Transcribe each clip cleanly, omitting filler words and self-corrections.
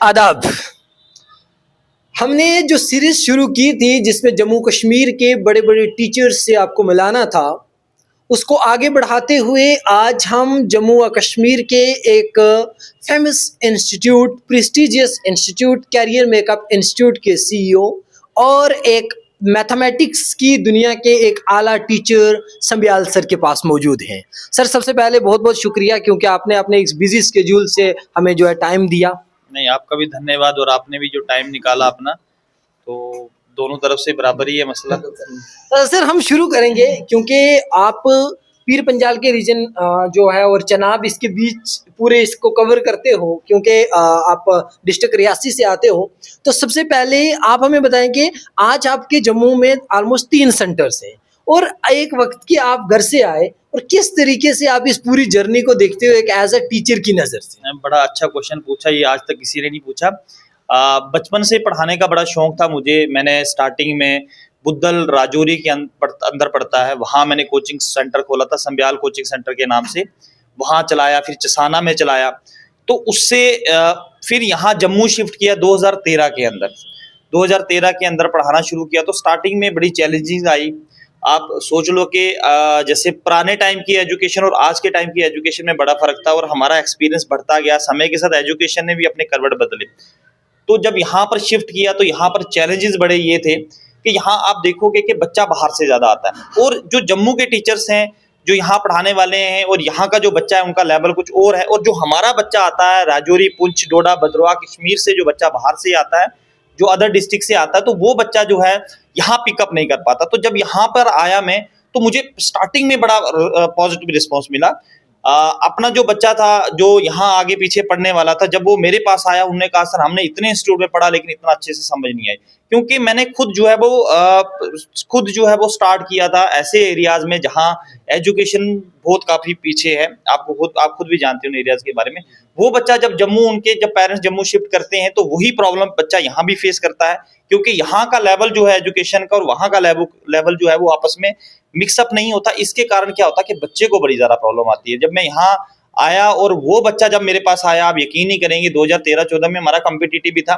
आदाब। हमने जो सीरीज शुरू की थी जिसमें जम्मू कश्मीर के बड़े बड़े टीचर्स से आपको मिलाना था, उसको आगे बढ़ाते हुए आज हम जम्मू व कश्मीर के एक famous institute, prestigious institute, career makeup institute के सीईओ और एक मैथमेटिक्स की दुनिया के एक आला टीचर संबियाल सर के पास मौजूद हैं। सर, सबसे पहले बहुत बहुत शुक्रिया क्योंकि आपने अपने इस बिजी स्केड्यूल से हमें जो है टाइम दिया। नहीं, आपका भी धन्यवाद और आपने भी जो टाइम निकाला अपना, तो दोनों तरफ से बराबर ही है मसला। सर, हम शुरू करेंगे क्योंकि आप पीर पंजाल के रीजन जो है और चनाब इसके बीच पूरे इसको कवर करते हो क्योंकि आप डिस्ट्रिक्ट रियासी से आते हो। तो सबसे पहले आप हमें बताएं कि आज आपके जम्मू में ऑलमोस्ट 3 सेंटर्स हैं और एक वक्त की आप घर से आए और किस तरीके से आप इस पूरी जर्नी को देखते हो एक एज अ टीचर की नज़र से। बड़ा अच्छा क्वेश्चन पूछा, ये आज तक किसी ने नहीं पूछा। बचपन से पढ़ाने का बड़ा शौक था मुझे। मैंने स्टार्टिंग में बुद्धल राजौरी के अंदर पड़ता है, वहाँ मैंने कोचिंग सेंटर खोला था, संबियाल कोचिंग सेंटर के नाम से। वहाँ चलाया, फिर चसाना में चलाया, तो उससे फिर यहाँ जम्मू शिफ्ट किया 2013 के अंदर। 2013 के अंदर पढ़ाना शुरू किया तो स्टार्टिंग में बड़ी चैलेंजिंग आई। आप सोच लो कि जैसे पुराने टाइम की एजुकेशन और आज के टाइम की एजुकेशन में बड़ा फर्क था और हमारा एक्सपीरियंस बढ़ता गया, समय के साथ एजुकेशन ने भी अपने करवट बदले। तो जब यहाँ पर शिफ्ट किया तो यहाँ पर चैलेंजेस बड़े ये थे कि यहाँ आप देखोगे कि बच्चा बाहर से ज़्यादा आता है और जो जम्मू के टीचर्स हैं जो यहाँ पढ़ाने वाले हैं और यहाँ का जो बच्चा है उनका लेवल कुछ और है, और जो हमारा बच्चा आता है राजौरी, पुंछ, डोडा, भद्रवाह, कश्मीर से जो बच्चा बाहर से आता है, जो अदर डिस्ट्रिक्ट से आता है, तो वो बच्चा जो है यहाँ पिकअप नहीं कर पाता। तो जब यहाँ पर आया मैं, तो मुझे स्टार्टिंग में बड़ा पॉजिटिव रिस्पॉन्स मिला। अपना जो बच्चा था जो यहाँ आगे पीछे पढ़ने वाला था, जब वो मेरे पास आया उन्होंने कहा सर हमने इतने इंस्टीट्यूट में पढ़ा लेकिन इतना अच्छे से समझ नहीं आई, क्योंकि मैंने खुद जो है वो स्टार्ट किया था ऐसे एरियाज में जहाँ एजुकेशन बहुत काफ़ी पीछे है। आप खुद भी जानते हो उन एरियाज के बारे में। वो बच्चा जब पेरेंट्स जम्मू शिफ्ट करते हैं तो वही प्रॉब्लम बच्चा यहाँ भी फेस करता है, क्योंकि यहाँ का लेवल जो है एजुकेशन का और वहाँ का लेवल जो है वो आपस में मिक्सअप नहीं होता। इसके कारण क्या होता है कि बच्चे को बड़ी ज़्यादा प्रॉब्लम आती है। जब मैं यहाँ आया और वो बच्चा जब मेरे पास आया, आप यकीन नहीं करेंगे 2013-14 में हमारा कॉम्पिटिटिव भी था।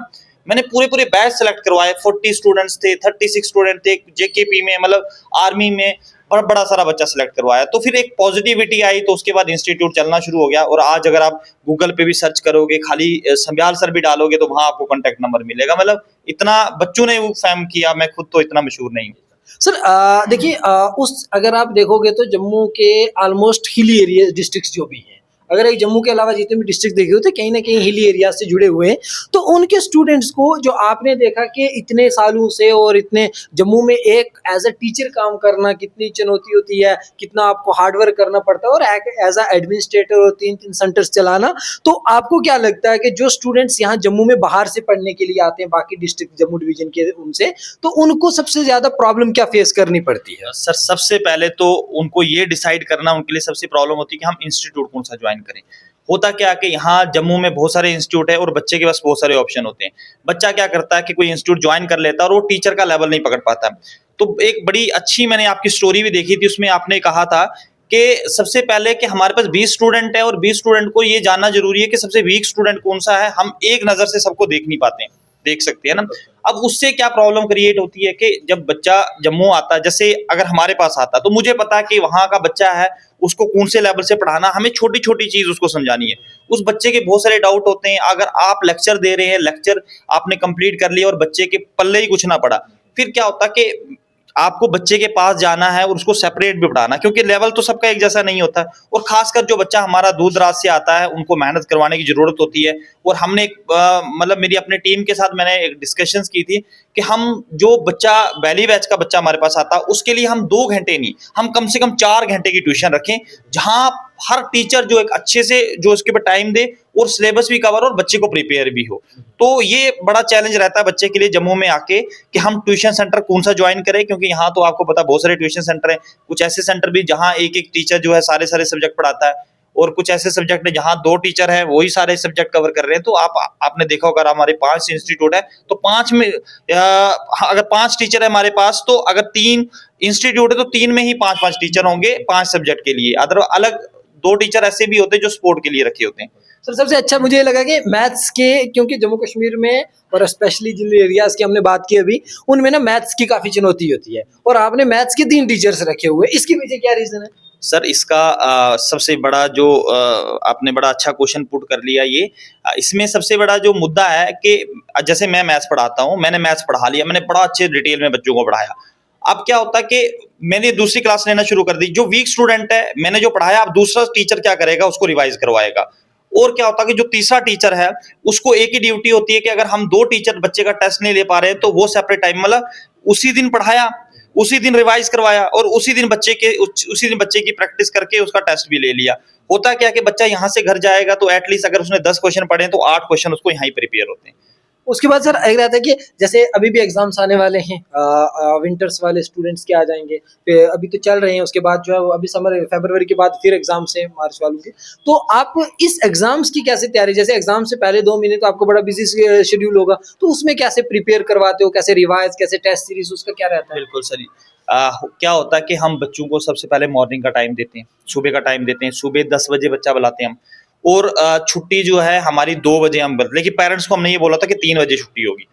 मैंने पूरे बैच सेलेक्ट करवाए, 40 स्टूडेंट्स थे, 36 स्टूडेंट थे जेकेपी में, मतलब आर्मी में, और बड़ा सारा बच्चा सेलेक्ट करवाया। तो फिर एक पॉजिटिविटी आई, तो उसके बाद इंस्टीट्यूट चलना शुरू हो गया। और आज अगर आप गूगल पे भी सर्च करोगे, खाली संबियाल सर भी डालोगे, तो वहाँ आपको कॉन्टैक्ट नंबर मिलेगा। मतलब इतना बच्चों ने वो फैम किया, मैं खुद तो इतना मशहूर नहीं हूँ। सर, देखिए, उस अगर आप देखोगे तो जम्मू के ऑलमोस्ट हिली एरिया डिस्ट्रिक्ट्स जो भी हैं, अगर एक जम्मू के अलावा जितने भी डिस्ट्रिक्ट देखे हो तो कहीं ना कहीं हिली एरिया से जुड़े हुए हैं, तो उनके स्टूडेंट्स को जो आपने देखा कि इतने सालों से और इतने जम्मू में एक एज अ टीचर काम करना कितनी चुनौती होती है, कितना आपको हार्डवर्क करना पड़ता है और एज अ एडमिनिस्ट्रेटर और 3-3 सेंटर्स चलाना, तो आपको क्या लगता है कि जो स्टूडेंट्स यहाँ जम्मू में बाहर से पढ़ने के लिए आते हैं बाकी डिस्ट्रिक्ट जम्मू डिवीजन के उनसे, तो उनको सबसे ज्यादा प्रॉब्लम क्या फेस करनी पड़ती है? सर, सबसे पहले तो उनको ये डिसाइड करना उनके लिए सबसे प्रॉब्लम होती है कि हम इंस्टीट्यूट कौन सा ज्वाइन करें। होता क्या कि यहाँ जम्मू में बहुत सारे इंस्टीट्यूट है और बच्चे के पास बहुत सारे ऑप्शन होते हैं। बच्चा क्या करता है कि कोई इंस्टीट्यूट ज्वाइन कर लेता है और वो टीचर का लेवल नहीं पकड़ पाता। तो एक बड़ी अच्छी मैंने आपकी स्टोरी भी देखी थी, उसमें आपने कहा था कि सबसे पहले कि हमारे पास 20 स्टूडेंट है और 20 स्टूडेंट को ये जानना जरूरी है कि सबसे वीक स्टूडेंट कौन सा है। हम एक नज़र से सबको देख नहीं पाते हैं, देख सकते हैं ना। अब उससे क्या प्रॉब्लम क्रिएट होती है कि जब बच्चा जम्मू आता है, जैसे अगर हमारे पास आता तो मुझे पता है कि वहाँ का बच्चा है, उसको कौन से लेवल से पढ़ाना, हमें छोटी छोटी चीज उसको समझानी है। उस बच्चे के बहुत सारे डाउट होते हैं। अगर आप लेक्चर दे रहे हैं, लेक्चर आपने कंप्लीट कर लिया और बच्चे के पल्ले ही कुछ ना पड़ा, फिर क्या होता कि आपको बच्चे के पास जाना है और उसको सेपरेट भी पढ़ाना, क्योंकि लेवल तो सबका एक जैसा नहीं होता। और खासकर जो बच्चा हमारा दूर दराज से आता है उनको मेहनत करवाने की जरूरत होती है। और हमने मतलब मेरी अपने टीम के साथ मैंने एक डिस्कशंस की थी कि हम जो बच्चा वैली बैच का बच्चा हमारे पास आता उसके लिए हम 2 घंटे नहीं, हम कम से कम 4 घंटे की ट्यूशन रखें, जहां हर टीचर जो एक अच्छे से जो उसके ऊपर टाइम दे और सिलेबस भी कवर और बच्चे को प्रिपेयर भी हो। तो ये बड़ा चैलेंज रहता है बच्चे के लिए जम्मू में आके कि हम ट्यूशन सेंटर कौन सा ज्वाइन करें, क्योंकि यहाँ तो आपको पता बहुत सारे ट्यूशन सेंटर हैं। कुछ ऐसे सेंटर भी जहाँ एक एक टीचर जो है सारे सारे सब्जेक्ट पढ़ाता है, और कुछ ऐसे सब्जेक्ट है जहाँ 2 टीचर हैं वही सारे सब्जेक्ट कवर कर रहे हैं। तो आपने देखा होगा हमारे 5 इंस्टीट्यूट है, तो 5 में अगर 5 टीचर है हमारे पास, तो अगर 3 इंस्टीट्यूट है तो 3 में ही 5-5 टीचर होंगे 5 सब्जेक्ट के लिए। अदर अलग 2 टीचर ऐसे भी होते हैं जो स्पोर्ट के लिए रखे होते हैं। तो सबसे अच्छा मुझे ये लगा कि मैथ्स के, क्योंकि जम्मू कश्मीर में और स्पेशली जिन एरियाज की हमने बात की अभी, उनमें ना मैथ्स की काफी चुनौती होती है, और आपने मैथ्स के 3 टीचर्स रखे हुए, इसके पीछे क्या रीजन है? सर इसका सबसे बड़ा जो आपने बड़ा अच्छा क्वेश्चन पुट कर लिया ये। इसमें सबसे बड़ा जो मुद्दा है कि जैसे मैं मैथ्स पढ़ाता हूँ, मैंने मैथ्स पढ़ा लिया, मैंने बड़ा अच्छे डिटेल में बच्चों को पढ़ाया। अब क्या होता है कि मैंने दूसरी क्लास लेना शुरू कर दी, जो वीक स्टूडेंट है मैंने जो पढ़ाया, अब दूसरा टीचर क्या करेगा, उसको रिवाइज करवाएगा। और क्या होता है कि जो तीसरा टीचर है उसको एक ही ड्यूटी होती है कि अगर हम 2 टीचर बच्चे का टेस्ट नहीं ले पा रहे हैं तो वो सेपरेट टाइम, मतलब उसी दिन पढ़ाया, उसी दिन रिवाइज करवाया और उसी दिन बच्चे की प्रैक्टिस करके उसका टेस्ट भी ले लिया। होता क्या कि बच्चा यहाँ से घर जाएगा तो एटलीस्ट अगर उसने 10 क्वेश्चन पढ़े तो 8 क्वेश्चन उसको यहाँ ही प्रिपेयर होते हैं। उसके बाद सर एक रहता है कि जैसे अभी भी एग्जाम्स आने वाले हैं, विंटर्स वाले स्टूडेंट्स के आ जाएंगे, फिर अभी तो चल रहे हैं, उसके बाद जो है वो अभी समर फरवरी के बाद फिर एग्जाम्स हैं मार्च वालों के। तो आप इस एग्जाम्स की कैसे तैयारी, जैसे एग्जाम से पहले 2 महीने तो आपको बड़ा बिजी शेड्यूल होगा, तो उसमें कैसे प्रिपेयर करवाते हो, कैसे रिवाइज, कैसे टेस्ट सीरीज, उसका क्या रहता है? बिल्कुल सर। क्या होता है कि हम बच्चों को सबसे पहले मॉर्निंग का टाइम देते हैं, सुबह का टाइम देते हैं, सुबह 10 बजे बच्चा बुलाते हैं हम, और छुट्टी जो है हमारी 2 बजे हम लेकिन पेरेंट्स को हमने ये बोला था कि 3 बजे छुट्टी होगी।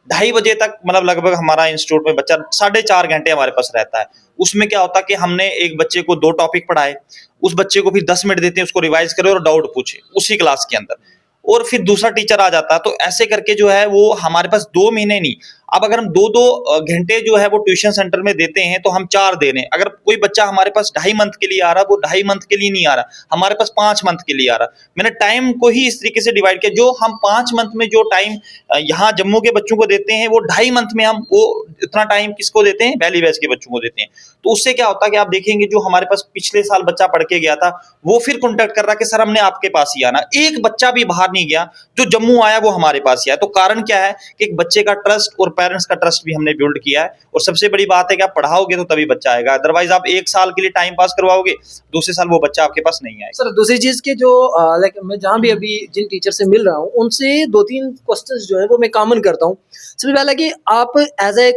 2:30 बजे तक मतलब लगभग हमारा इंस्टीट्यूट में बच्चा 4.5 घंटे हमारे पास रहता है। उसमें क्या होता है कि हमने एक बच्चे को 2 टॉपिक पढ़ाए, उस बच्चे को फिर 10 मिनट देते हैं उसको रिवाइज करे और डाउट पूछे उसी क्लास के अंदर, और फिर दूसरा टीचर आ जाता है। तो ऐसे करके जो है वो हमारे पास 2 महीने नहीं, अब अगर हम 2-2 घंटे जो है वो ट्यूशन सेंटर में देते हैं तो हम 4 दे रहे हैं। अगर कोई बच्चा हमारे पास 2.5 मंथ के लिए आ रहा है, वो 2.5 मंथ के लिए नहीं आ रहा, हमारे पास 5 मंथ के लिए आ रहा। मैंने टाइम को ही इस तरीके से डिवाइड किया, जो हम 5 मंथ में जो टाइम यहाँ जम्मू के बच्चों को देते हैं, वो 2.5 मंथ में हम वो इतना टाइम किसको देते हैं, वैली बैच के बच्चों को देते हैं। तो उससे क्या होता है कि आप देखेंगे जो हमारे पास पिछले साल बच्चा पढ़ के गया था, वो फिर कॉन्टेक्ट कर रहा कि सर हमने आपके पास ही आना। एक बच्चा भी बाहर नहीं गया, जो जम्मू आया वो हमारे पास ही आया। तो कारण क्या है कि एक बच्चे का ट्रस्ट और पेरेंट्स का ट्रस्ट भी हमने बिल्ड किया है। और सबसे बड़ी बात है कि आप पढ़ाओगे तो तभी बच्चा आएगा, अदरवाइज आप 1 साल के लिए टाइम पास करवाओगे, दूसरे साल वो बच्चा आपके पास नहीं आएगा। सर दूसरी चीज के जो लाइक मैं जहाँ भी अभी जिन टीचर से मिल रहा हूँ, उनसे 2-3 क्वेश्चंस जो है वो मैं कॉमन करता हूँ। सबसे पहला कि आप एज ए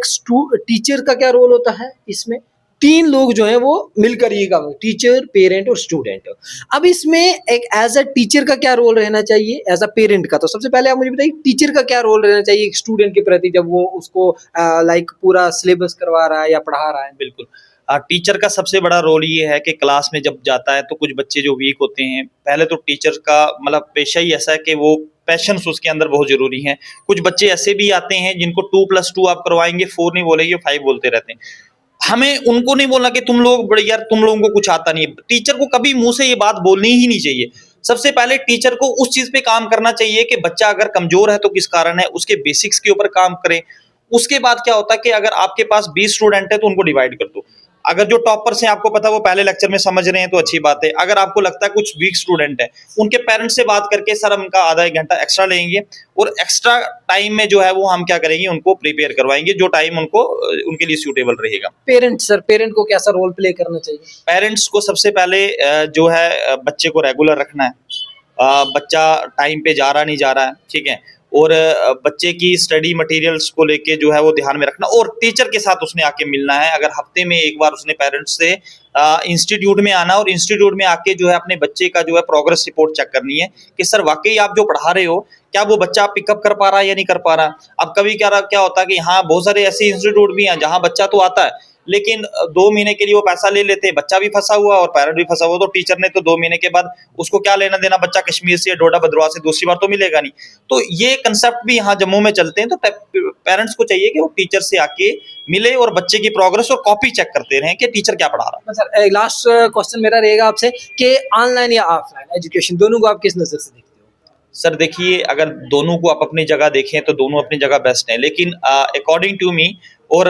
टीचर का क्या रोल होता है इसमें? 3 लोग जो हैं वो मिलकर ये काम, टीचर, पेरेंट और स्टूडेंट। अब इसमें एक एज अ टीचर का क्या रोल रहना चाहिए, एज अ पेरेंट का? तो सबसे पहले आप मुझे बताइए टीचर का क्या रोल रहना चाहिए एक स्टूडेंट के प्रति जब वो उसको लाइक पूरा सिलेबस करवा रहा है या पढ़ा रहा है? बिल्कुल। टीचर का सबसे बड़ा रोल ये है कि क्लास में जब जाता है तो कुछ बच्चे जो वीक होते हैं, पहले तो टीचर का मतलब पेशा ही ऐसा है कि वो पैशंस उसके अंदर बहुत जरूरी है। कुछ बच्चे ऐसे भी आते हैं जिनको 2+2 आप करवाएंगे 4 नहीं बोलेंगे, 5 बोलते रहते हैं। हमें उनको नहीं बोलना कि तुम लोग बड़े यार, तुम लोगों को कुछ आता नहीं है। टीचर को कभी मुंह से ये बात बोलनी ही नहीं चाहिए। सबसे पहले टीचर को उस चीज पे काम करना चाहिए कि बच्चा अगर कमजोर है तो किस कारण है, उसके बेसिक्स के ऊपर काम करें। उसके बाद क्या होता है कि अगर आपके पास 20 स्टूडेंट है तो उनको डिवाइड कर दो। अगर जो टॉपर्स हैं आपको पता वो पहले लेक्चर में समझ रहे हैं तो अच्छी बात है। अगर आपको लगता है कुछ वीक स्टूडेंट है, उनके पेरेंट्स से बात करके सर हम उनका आधा 1 घंटा एक्स्ट्रा लेंगे और एक्स्ट्रा टाइम में जो है वो हम क्या करेंगे, उनको प्रिपेयर करवाएंगे जो टाइम उनको उनके लिए सूटेबल रहेगा। पेरेंट सर, पेरेंट को कैसा रोल प्ले करना चाहिए? पेरेंट्स को सबसे पहले जो है बच्चे को रेगुलर रखना है। बच्चा टाइम पे जा रहा नहीं जा रहा है, ठीक है, और बच्चे की स्टडी मटेरियल्स को लेके जो है वो ध्यान में रखना, और टीचर के साथ उसने आके मिलना है। अगर हफ्ते में एक बार उसने पेरेंट्स से इंस्टीट्यूट में आना और इंस्टीट्यूट में आके जो है अपने बच्चे का जो है प्रोग्रेस रिपोर्ट चेक करनी है कि सर वाकई आप जो पढ़ा रहे हो क्या वो बच्चा पिकअप कर पा रहा है या नहीं कर पा रहा। अब कभी क्या होता है कि हाँ बहुत सारे ऐसे इंस्टीट्यूट भी हैं जहाँ बच्चा तो आता है लेकिन 2 महीने के लिए वो पैसा ले लेते हैं, बच्चा भी फंसा हुआ और पेरेंट भी फंसा हुआ। तो टीचर ने तो 2 महीने के बाद उसको क्या लेना देना, बच्चा कश्मीर से या डोडा भद्रवाह से दूसरी बार तो मिलेगा नहीं। तो ये कंसेप्ट भी यहाँ जम्मू में चलते हैं। तो पेरेंट्स को चाहिए कि वो टीचर से आके मिले और बच्चे की प्रोग्रेस और कॉपी चेक करते रहें कि टीचर क्या पढ़ा रहा है। सर लास्ट क्वेश्चन मेरा रहेगा आपसे कि ऑनलाइन या ऑफलाइन एजुकेशन दोनों को आप किस नजर से देखते हो? सर देखिए, अगर दोनों को आप अपनी जगह देखें तो दोनों अपनी जगह बेस्ट हैं, लेकिन अकॉर्डिंग टू मी और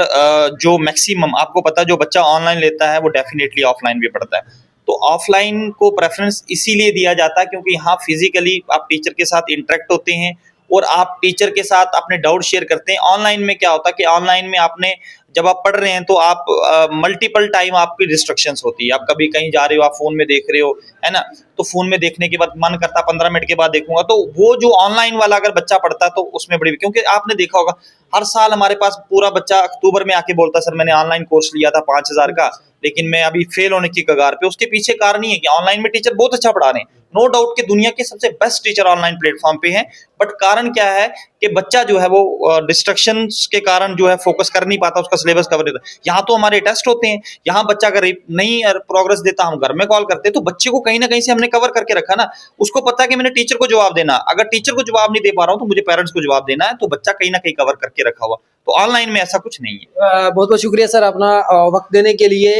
जो मैक्सिमम आपको पता है जो बच्चा ऑनलाइन लेता है वो डेफिनेटली ऑफलाइन भी पढ़ता है। तो ऑफलाइन को प्रेफरेंस इसीलिए दिया जाता है क्योंकि यहाँ फिजिकली आप टीचर के साथ इंटरेक्ट होते हैं और आप टीचर के साथ अपने डाउट शेयर करते हैं। ऑनलाइन में क्या होता है कि ऑनलाइन में आपने जब आप पढ़ रहे हैं तो आप मल्टीपल टाइम आपकी डिस्ट्रक्शंस होती है। आप कभी कहीं जा रहे हो, आप फोन में देख रहे हो, है ना, तो फोन में देखने के बाद मन करता 15 मिनट के बाद देखूंगा। तो वो जो ऑनलाइन वाला अगर बच्चा पढ़ता तो उसमें बड़ी, क्योंकि आपने देखा होगा हर साल हमारे पास पूरा बच्चा अक्टूबर में आके बोलता सर मैंने ऑनलाइन कोर्स लिया था 5,000 का, लेकिन मैं अभी फेल होने की कगार पे। उसके पीछे कारण ही है कि ऑनलाइन में टीचर बहुत अच्छा पढ़ा रहे हैं नो डाउट कि दुनिया के सबसे बेस्ट टीचर ऑनलाइन प्लेटफॉर्म पे हैं, बट कारण क्या है कि बच्चा जो है वो डिस्ट्रक्शंस के कारण जो है फोकस कर नहीं पाता, उसका सिलेबस कवर नहीं होता। यहाँ तो हमारे टेस्ट होते हैं, यहाँ बच्चा अगर नहीं प्रोग्रेस देता, हम घर में कॉल करते हैं, तो बच्चे को कहीं ना कहीं से हमने कवर करके रखा ना, उसको पता है कि मैंने टीचर को जवाब देना, अगर टीचर को जवाब नहीं दे पा रहा हूँ तो मुझे पेरेंट्स को जवाब देना है, तो बच्चा कहीं ना कहीं कवर करके रखा हुआ। तो ऑनलाइन में ऐसा कुछ नहीं है। बहुत बहुत शुक्रिया सर अपना वक्त देने के लिए।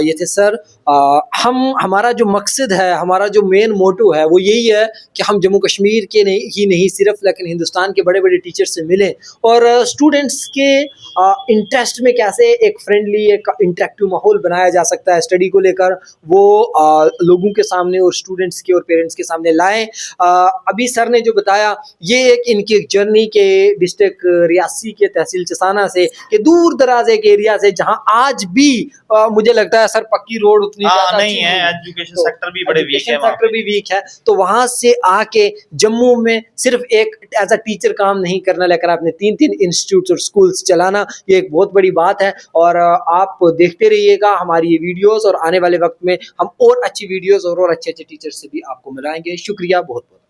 ये थे सर, हमारा जो मकसद है, हमारा जो मेन मोटो है वो यही है कि हम जम्मू कश्मीर के नहीं सिर्फ लेकिन हिंदुस्तान के बड़े बड़े टीचर से मिलें और स्टूडेंट्स के इंटरेस्ट में कैसे एक फ्रेंडली एक इंटरेक्टिव माहौल बनाया जा सकता है स्टडी को लेकर, वो लोगों के सामने और स्टूडेंट्स के और पेरेंट्स के सामने लाएं। अभी सर ने जो बताया ये एक इनकी एक जर्नी के डिस्ट्रिक्ट रियासी के तहसील चसाना से कि दूर दराज एक एरिया से जहां आज भी मुझे लगता है सर पक्की रोड उतनी ज्यादा नहीं है, एजुकेशन सेक्टर भी बड़े वीक है, सेक्टर भी वीक है, तो वहां से आके जम्मू में सिर्फ एक एज अ टीचर काम नहीं करना, लेकर आपने 3-3 इंस्टीट्यूट और स्कूल्स चलाना, ये एक बहुत बड़ी बात है। और आप देखते रहिएगा हमारी ये वीडियोस और आने वाले वक्त में हम और अच्छी वीडियोस और अच्छे अच्छे टीचर से भी आपको मिलाएंगे। शुक्रिया बहुत बहुत।